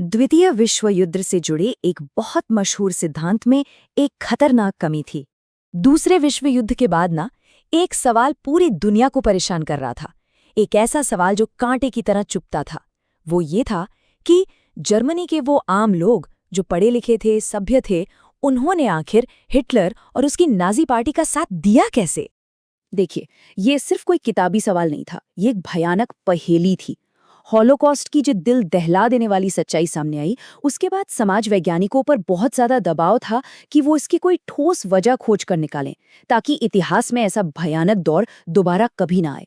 द्वितीय विश्व युद्ध से जुड़े एक बहुत मशहूर सिद्धांत में एक खतरनाक कमी थी। दूसरे विश्व युद्ध के बाद एक सवाल पूरी दुनिया को परेशान कर रहा था। एक ऐसा सवाल जो कांटे की तरह चुभता था। वो ये था कि जर्मनी के वो आम लोग जो पढ़े लिखे थे, सभ्य थे, उन्होंने आखिर हिटलर और उसकी नाजी पार्टी का साथ दिया कैसे? देखिए, ये सिर्फ कोई किताबी सवाल नहीं था, ये एक भयानक पहेली थी। हॉलोकॉस्ट की जो दिल दहला देने वाली सच्चाई सामने आई, उसके बाद समाज वैज्ञानिकों पर बहुत ज्यादा दबाव था कि वो इसकी कोई ठोस वजह खोज कर निकालें, ताकि इतिहास में ऐसा भयानक दौर दोबारा कभी ना आए।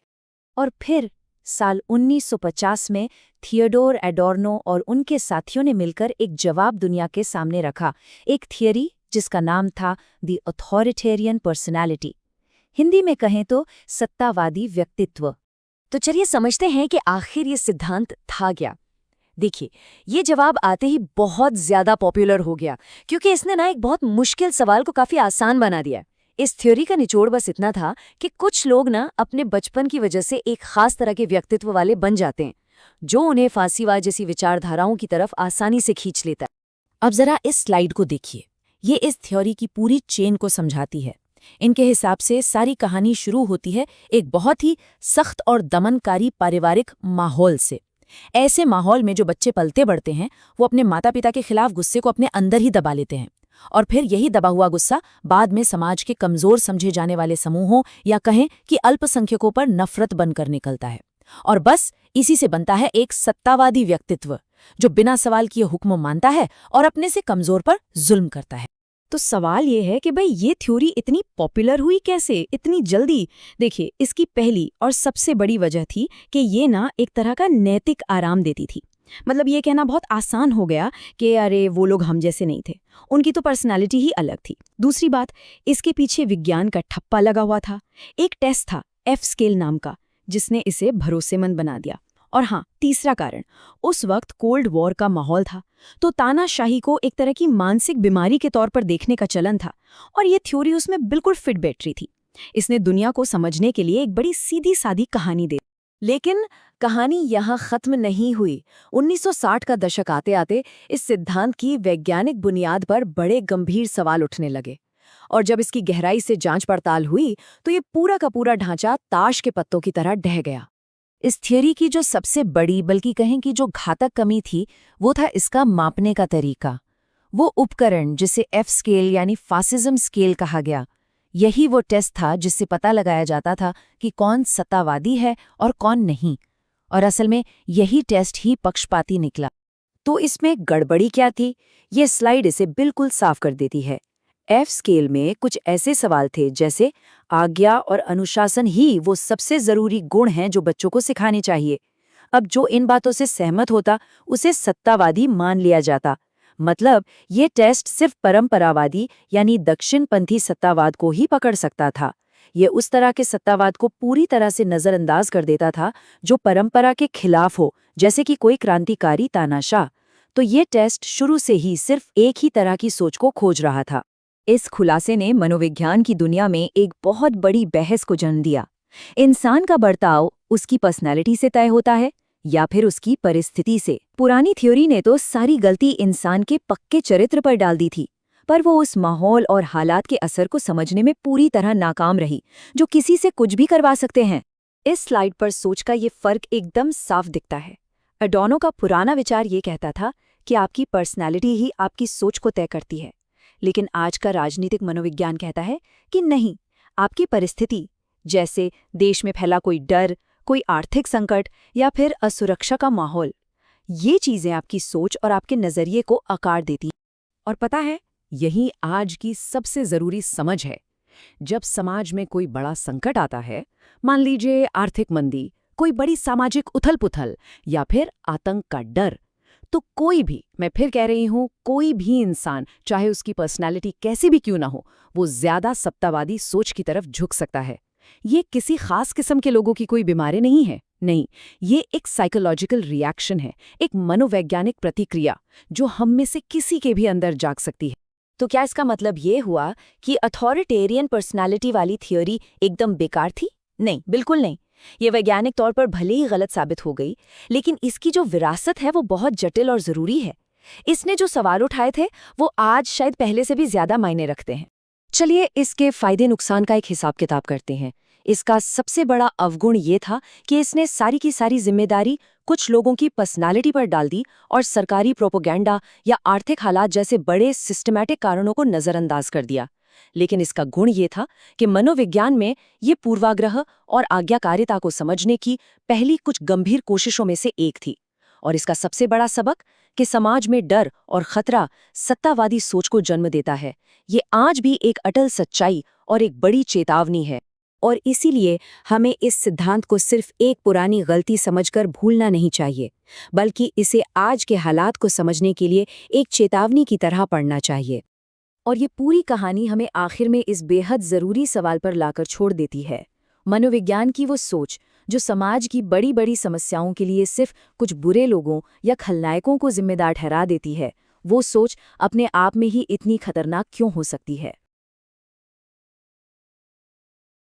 और फिर साल 1950 में थियोडोर एडोर्नो और उनके साथियों ने मिलकर एक जवाब दुनिया के सामने रखा, एक थियरी जिसका नाम था द अथॉरिटेरियन पर्सनैलिटी। हिंदी में कहें तो सत्तावादी व्यक्तित्व। तो चलिए समझते हैं कि आखिर ये सिद्धांत था क्या। देखिए, ये जवाब आते ही बहुत ज्यादा पॉपुलर हो गया, क्योंकि इसने एक बहुत मुश्किल सवाल को काफी आसान बना दिया। इस थ्योरी का निचोड़ बस इतना था कि कुछ लोग अपने बचपन की वजह से एक खास तरह के व्यक्तित्व वाले बन जाते हैं, जो उन्हें फांसीवाद जैसी विचारधाराओं की तरफ आसानी से खींच लेता है। अब जरा इस स्लाइड को देखिए, ये इस थ्योरी की पूरी चेन को समझाती है। इनके हिसाब से सारी कहानी शुरू होती है एक बहुत ही सख्त और दमनकारी पारिवारिक माहौल से। ऐसे माहौल में जो बच्चे पलते बढ़ते हैं, वो अपने माता पिता के खिलाफ गुस्से को अपने अंदर ही दबा लेते हैं, और फिर यही दबा हुआ गुस्सा बाद में समाज के कमजोर समझे जाने वाले समूहों या कहें कि अल्पसंख्यकों पर नफरत बनकर निकलता है। और बस इसी से बनता है एक सत्तावादी व्यक्तित्व, जो बिना सवाल किए हुक्म मानता है और अपने से कमजोर पर जुल्म करता है। तो सवाल ये है कि भाई ये थ्योरी इतनी पॉपुलर हुई कैसे, इतनी जल्दी? देखिए, इसकी पहली और सबसे बड़ी वजह थी कि ये एक तरह का नैतिक आराम देती थी। मतलब ये कहना बहुत आसान हो गया कि अरे वो लोग हम जैसे नहीं थे, उनकी तो पर्सनालिटी ही अलग थी। दूसरी बात, इसके पीछे विज्ञान का ठप्पा लगा हुआ था। एक टेस्ट था एफ स्केल नाम का, जिसने इसे भरोसेमंद बना दिया। और हाँ, तीसरा कारण, उस वक्त कोल्ड वॉर का माहौल था, तो तानाशाही को एक तरह की मानसिक बीमारी के तौर पर देखने का चलन था, और ये थ्योरी उसमें बिल्कुल फिट बैठ रही थी। इसने दुनिया को समझने के लिए एक बड़ी सीधी सादी कहानी दे। लेकिन कहानी यहाँ खत्म नहीं हुई। 1960 का दशक आते आते इस सिद्धांत की वैज्ञानिक बुनियाद पर बड़े गंभीर सवाल उठने लगे, और जब इसकी गहराई से जांच पड़ताल हुई तो ये पूरा का पूरा ढांचा ताश के पत्तों की तरह ढह गया। इस थियरी की जो सबसे बड़ी, बल्कि कहें कि जो घातक कमी थी, वो था इसका मापने का तरीका। वो उपकरण जिसे एफ स्केल यानी फासिज्म स्केल कहा गया, यही वो टेस्ट था जिससे पता लगाया जाता था कि कौन सत्तावादी है और कौन नहीं। और असल में यही टेस्ट ही पक्षपाती निकला। तो इसमें गड़बड़ी क्या थी, ये स्लाइड इसे बिल्कुल साफ कर देती है। एफ स्केल में कुछ ऐसे सवाल थे जैसे आज्ञा और अनुशासन ही वो सबसे जरूरी गुण हैं जो बच्चों को सिखाने चाहिए। अब जो इन बातों से सहमत होता उसे सत्तावादी मान लिया जाता। मतलब ये टेस्ट सिर्फ परंपरावादी यानी दक्षिणपंथी सत्तावाद को ही पकड़ सकता था। ये उस तरह के सत्तावाद को पूरी तरह से नजरअंदाज कर देता था जो परंपरा के खिलाफ हो, जैसे कि कोई क्रांतिकारी तानाशाह। तो ये टेस्ट शुरू से ही सिर्फ एक ही तरह की सोच को खोज रहा था। इस खुलासे ने मनोविज्ञान की दुनिया में एक बहुत बड़ी बहस को जन्म दिया। इंसान का बर्ताव उसकी पर्सनैलिटी से तय होता है या फिर उसकी परिस्थिति से? पुरानी थ्योरी ने तो सारी गलती इंसान के पक्के चरित्र पर डाल दी थी, पर वो उस माहौल और हालात के असर को समझने में पूरी तरह नाकाम रही, जो किसी से कुछ भी करवा सकते हैं। इस स्लाइड पर सोच का ये फर्क एकदम साफ दिखता है। एडोर्नो का पुराना विचार ये कहता था कि आपकी पर्सनैलिटी ही आपकी सोच को तय करती है, लेकिन आज का राजनीतिक मनोविज्ञान कहता है कि नहीं, आपकी परिस्थिति, जैसे देश में फैला कोई डर, कोई आर्थिक संकट या फिर असुरक्षा का माहौल, ये चीजें आपकी सोच और आपके नजरिए को आकार देती। और पता है, यही आज की सबसे जरूरी समझ है। जब समाज में कोई बड़ा संकट आता है, मान लीजिए आर्थिक मंदी, कोई बड़ी सामाजिक उथल-पुथल या फिर आतंक का डर, तो कोई भी, मैं फिर कह रही हूं, कोई भी इंसान, चाहे उसकी पर्सनैलिटी कैसी भी क्यों ना हो, वो ज्यादा सत्तावादी सोच की तरफ झुक सकता है। ये किसी खास किस्म के लोगों की कोई बीमारी नहीं है, नहीं, ये एक साइकोलॉजिकल रिएक्शन है, एक मनोवैज्ञानिक प्रतिक्रिया जो हम में से किसी के भी अंदर जाग सकती है। तो क्या इसका मतलब ये हुआ कि अथॉरिटेरियन पर्सनालिटी वाली थियोरी एकदम बेकार थी? नहीं, बिल्कुल नहीं। ये वैज्ञानिक तौर पर भले ही गलत साबित हो गई, लेकिन इसकी जो विरासत है वो बहुत जटिल और ज़रूरी है। इसने जो सवाल उठाए थे वो आज शायद पहले से भी ज़्यादा मायने रखते हैं। चलिए इसके फायदे नुकसान का एक हिसाब किताब करते हैं। इसका सबसे बड़ा अवगुण ये था कि इसने सारी की सारी जिम्मेदारी कुछ लोगों की पर्सनालिटी पर डाल दी और सरकारी प्रोपोगेंडा या आर्थिक हालात जैसे बड़े सिस्टमैटिक कारणों को नज़रअंदाज कर दिया। लेकिन इसका गुण ये था कि मनोविज्ञान में ये पूर्वाग्रह और आज्ञाकारिता को समझने की पहली कुछ गंभीर कोशिशों में से एक थी। और इसका सबसे बड़ा सबक कि समाज में डर और खतरा सत्तावादी सोच को जन्म देता है, ये आज भी एक अटल सच्चाई और एक बड़ी चेतावनी है। और इसीलिए हमें इस सिद्धांत को सिर्फ एक पुरानी गलती समझकर भूलना नहीं चाहिए, बल्कि इसे आज के हालात को समझने के लिए एक चेतावनी की तरह पढ़ना चाहिए। और ये पूरी कहानी हमें आखिर में इस बेहद ज़रूरी सवाल पर लाकर छोड़ देती है। मनोविज्ञान की वो सोच जो समाज की बड़ी बड़ी समस्याओं के लिए सिर्फ कुछ बुरे लोगों या खलनायकों को जिम्मेदार ठहरा देती है, वो सोच अपने आप में ही इतनी खतरनाक क्यों हो सकती है।